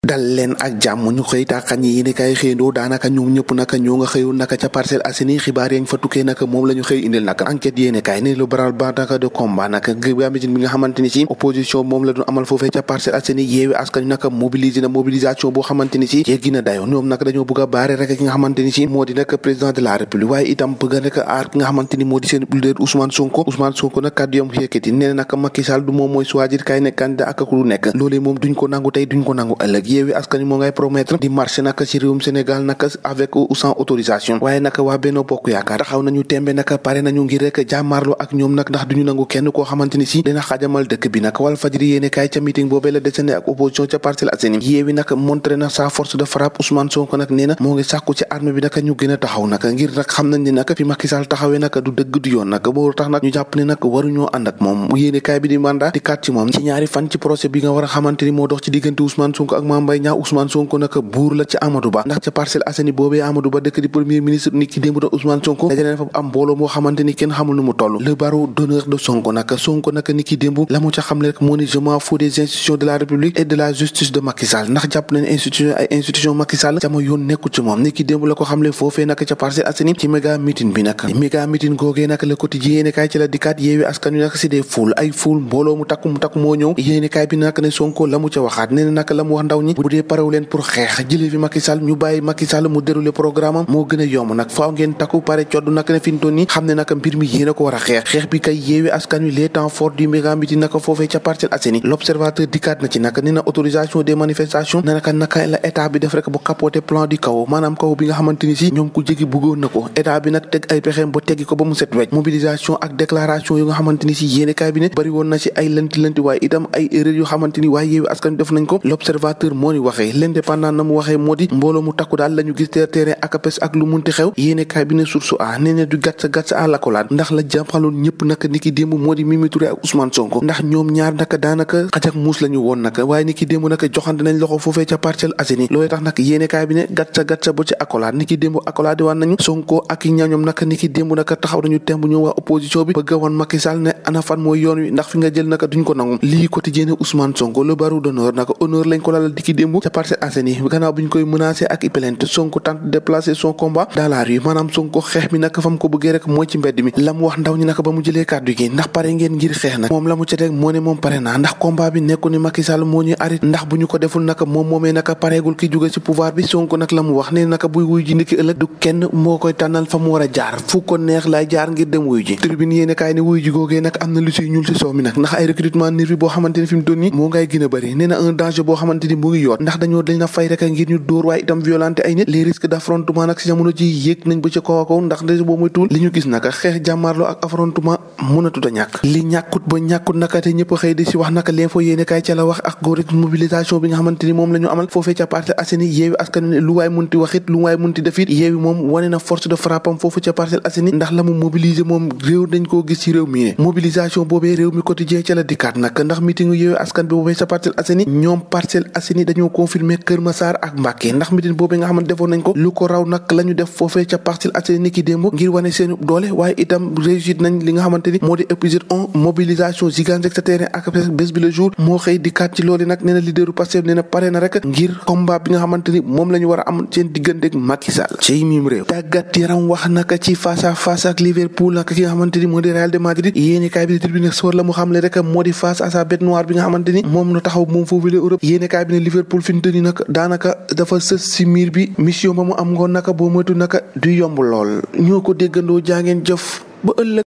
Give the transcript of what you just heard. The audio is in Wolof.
dal leen ak jàmm ñu xëy tàqañ yi ni kay xëyndoo daanaka ñoom ñëpp naka ñoo nga xëyoon naka ca Parcelles Assainies xibaar yañ fa tukkee naka moom la ñu xëy indil naka enquête yéene kaay ni lu baral ba naka de combat naka gamitin bi nga xamante ni si opposition moom la doon amal foofee ca Parcelles Assainies yeewi askan naka mobilisation boo xamante ni si yeggi na dayo ñoom naka dañoo bëgg a baare rek ki nga xamante ni si moo di naka président de la république waaye itam bëgg a naka aar ki nga xamante ni moo di seen leader Ousmane Sonko nag kàddu yam yëkkati nee na naka Macky Sall du moom mooy choisir kay nekk candidat ak ku nekk loolee moom duñ ko nangu tey duñ ko nangu ëllëg yeewi askan moo ngay promettre di marché naka ci réewum Sénégal naka avec ou sans autorisation waaye naka waa Benno Bokk Yaakaar taxaw nañu tembe naka pare nañu ngir rek jàmmaarloo ak ñoom nag ndax duñu nangu kenn koo xamante ni si dina xajamal dëkk bi nag Walf Fadjri yéene kaay ca meeting boobee la desene ak opposition ca Parcelles Assainies yeewi naka montré na sa force de frappe Ousmane Sonko nag nee na moo ngi sàkku ci armée bi naka ñu gën a taxaw naka ngir nag xam nañ ne naka fi Macky Sall taxawee naka du dëgg du yoon naka boo tax nag ñu jàpp ne nag waruñoo ànd ak moom yéene kaay bi di mandat di kat ci moom ci ñaari fan ci procès bi nga war a xamante ni moo dox ci diggante Ousmane Sonko ak Mame Mbaye Niang Ousmane Sonko naka buur la ci Amadou Ba ndax ca Parcelles Assainies boobee Amadou Ba dëkk di premier ministre nit ki démb da Ousmane Sonko dajale fa am mbooloo moo xamante ni kenn xamul nu mu toll le barreau d'honneur de Sonko naka nit ki démb la mu ca xam le rek moo ni je m'en fous des institutions de la République et de la justice de Macky Sall ndax jàpp nañ institution Macky Sall ca ma yoon nekkul ci moom nit ki démb la ko xam le foofee naka ca Parcelles Assainies ci méga meeting bi nag méga meeting googee naka le quotidien yéene kaay ci la dikkaat yeewi askan wi nag si des foule ay foule mbooloo mu takku moo ñëw yéene kaay bi nag ne Sonko la mu ca waxaat nee na naka la mu wax ndaw ñi bu dee parewu leen pour xeex jëlee fi Macky Sall ñu bàyyi Macky Sall mu déroulé programme am moo gën a yomb nag faaw ngeen takku pare coddu naka ne fi ñu toll nii xam ne naka mbir mi yéen a ko war a xeex bi kay yeewi askan wi les temps forts du méga meeting naka foofee ca Parcelles Assainies l'observateur dikkaat na ci naka nee na autorisation des manifestations na naka la état bi def rek bu capoter plan du chaos maanaam kaw bi nga xamante ni si ñoom ku jégi bëggoon na ko état bi nag teg ay pexeem ba teggi ko ba mu set wecc mobilisation ak déclaration yu nga xamante ni si yéene kaay bi ne bari woon na ci ay lënti waaye itam ay erreur yu xamante ni waaye yeewi askan def nañ ko l'observateur moo ni waxee l'indépendant na mu waxee moo di mbooloo mu takku daal la ñu gis terrain ak apes ak lu munti xew yéene kaay bi ne source a nee na du gàtt à l'accolade ndax la jàppaloon ñëpp naka ni ki démb moo di Mimi Touré ak Ousmane Sonko ndax ñoom ñaar naka daanaka xaj ak muus la ñu woon naka waaye ni ki démb naka joxante nañ loxo foofee ca Parcelles Assainies loolu tax nag yéene kaay bi ne gàtt sa ba ci accolade ni ki démb accolade waan nañu Sonko ak ñañoom naka ni ki démb naka taxaw nañu temb ñoom waa opposition bi bëgg a wan Macky Sall ne ana fan mooy yoon wi ndax fi nga jël naka duñ ko nangu lii quotidien Ousmane Sonko le barreau d'honneur naka honneur lañ ko lalal di ki démb ca Parcelles Assainies gannaaw buñ koy menacé ak plainte Sonko tente de déplacer son combat dans la rue maanaam Sonko xeex mi naka fam ko bëggee rek mooy ci mbedd mi la mu wax ndaw ñi naka ba mu jëlee kàddu gi ndax pare ngeen ngir xeex nag moom la mu ca teg moo ne moom pare naa ndax combat bi nekku ni Macky Sall moo ñuy arrêté ndax bu ñu ko deful naka moom moomee naka pareegul ki jóge ci pouvoir bi Sonko nag la mu wax ne naka buy wuy ji ndiki ëllëg du kenn moo koy tànnal fa mu war a jaar fu ko neex lay jaar ngir dem wuy ji tribune yéene kaay ne wuy ji googee nag am na lu siy ñuul si soow mi nag ndax ay recrutement nervi boo xamante ni fi mu doon nii moo ngay gën a bëri nee na un danger boo xamante ni mu ngi yoot ndax dañ na fay rek ngir ñu dóor waaye itam violenté ay nit les risques d'affrontement nag si jamono ji yéeg nañ ba ca kaw a kaw ndax dèjà boo muy tuul li ñu gis naka xeex jàmmaarloo ak affrontement mënatut a ñàkk li ñàkkut ba ñàkkut naka te ñëpp xëy di si wax naka l'info yéene kaay ca la wax ak góor mobilisation bi nga xamante ni moom la ñu amal foofee ca Parcelles Assainies yeewi askan wi lu waay munti waxit lu waay munti defit yeewi moom wane na force de frappe am foofu ca Parcelles Assainies ndax la mu mobiliser moom réew dañ koo gis ci réew mi ne mobilisation boobee réew mi quotidien ca la dikkaat nag ndax meeting yeewi askan bi boobee ca Parcelles Assainies ñoom Parcelles Assainies dañoo confirmer Kër Massar ak Mbacké ndax meeting boobee nga xamante defoon nañ ko lu ko raw nag la ñu def foofee ca Parcelles Assainies ni ki démb ngir wane seen doole waaye itam réussite nañ li nga xamante ni moo di épisode 1 mobilisation gigantesque sa terrain ak bés bi le jour moo xëy dikkaat ci loolu nag nee na leaderu Pastef nee na pare na rek ngir combat bi nga xamante ni moom la ñu war a am seen diggante ak Macky Sall ci mim réew tàggat yaram wax naka ci face à face ak Liverpool naka ki nga xamante ni moo di Real de Madrid yéene kaay bi di tribune sport la mu xamle rek moo di face à sa bête noire bi nga xamante ni moom na taxaw moom foofu la Europe yéene kaay bi ne Liverpool fi mu tëni nag daanaka dafa sës si miir bi mission ba mu am ngoon naka boo moytu naka du yomb lool ñoo ko déggandoo jaa ngeen jëf ba ëllëg